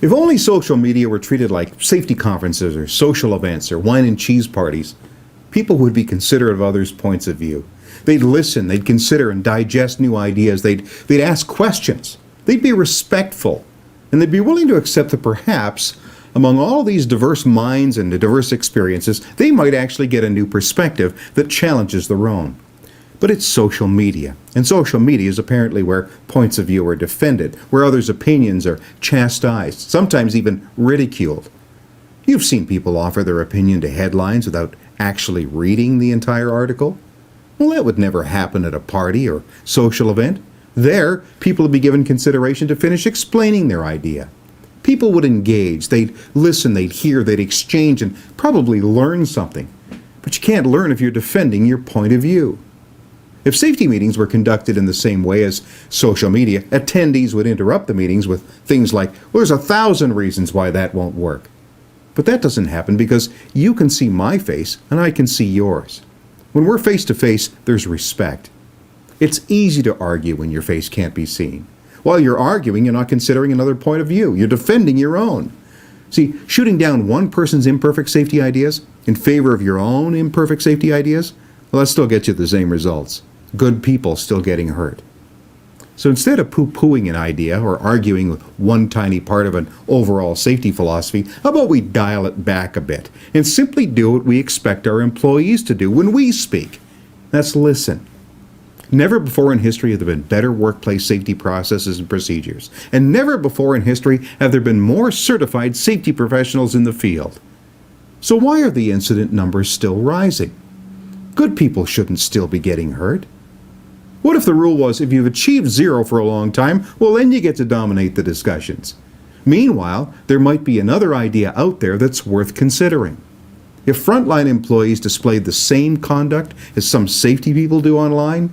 If only social media were treated like safety conferences or social events or wine and cheese parties, people would be considerate of others' points of view. They'd listen, they'd consider and digest new ideas, they'd ask questions, they'd be respectful, and they'd be willing to accept that perhaps, among all these diverse minds and diverse experiences, they might actually get a new perspective that challenges their own. But it's social media, and social media is apparently where points of view are defended, where others' opinions are chastised, sometimes even ridiculed. You've seen people offer their opinion to headlines without actually reading the entire article. Well, that would never happen at a party or social event. There, people would be given consideration to finish explaining their idea. People would engage, they'd listen, they'd hear, they'd exchange, and probably learn something. But you can't learn if you're defending your point of view. If safety meetings were conducted in the same way as social media, attendees would interrupt the meetings with things like, well, there's 1,000 reasons why that won't work. But that doesn't happen because you can see my face and I can see yours. When we're face to face, there's respect. It's easy to argue when your face can't be seen. While you're arguing, you're not considering another point of view. You're defending your own. See, shooting down one person's imperfect safety ideas in favor of your own imperfect safety ideas, well, that still gets you the same results. Good people still getting hurt. So instead of poo-pooing an idea or arguing with one tiny part of an overall safety philosophy, how about we dial it back a bit and simply do what we expect our employees to do when we speak? That's listen. Never before in history have there been better workplace safety processes and procedures. And never before in history have there been more certified safety professionals in the field. So why are the incident numbers still rising? Good people shouldn't still be getting hurt. What if the rule was if you've achieved zero for a long time, well then you get to dominate the discussions. Meanwhile, there might be another idea out there that's worth considering. If frontline employees displayed the same conduct as some safety people do online,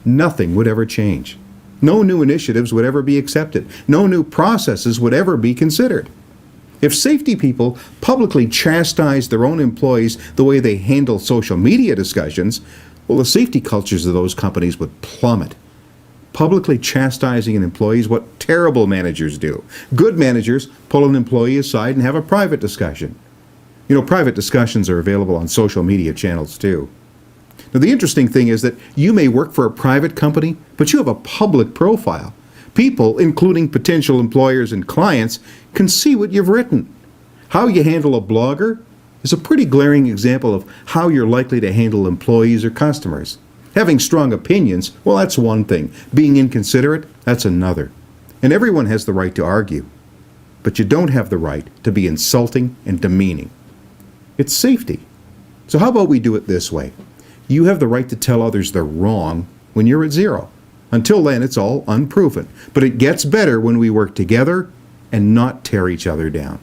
nothing would ever change. No new initiatives would ever be accepted. No new processes would ever be considered. If safety people publicly chastised their own employees the way they handle social media discussions, well, the safety cultures of those companies would plummet. Publicly chastising an employee is what terrible managers do. Good managers pull an employee aside and have a private discussion. You know, private discussions are available on social media channels too. Now, the interesting thing is that you may work for a private company, but you have a public profile. People, including potential employers and clients, can see what you've written. How you handle a blogger is a pretty glaring example of how you're likely to handle employees or customers. Having strong opinions, well, that's one thing. Being inconsiderate, that's another. And everyone has the right to argue. But you don't have the right to be insulting and demeaning. It's safety. So how about we do it this way? You have the right to tell others they're wrong when you're at zero. Until then, it's all unproven. But it gets better when we work together and not tear each other down.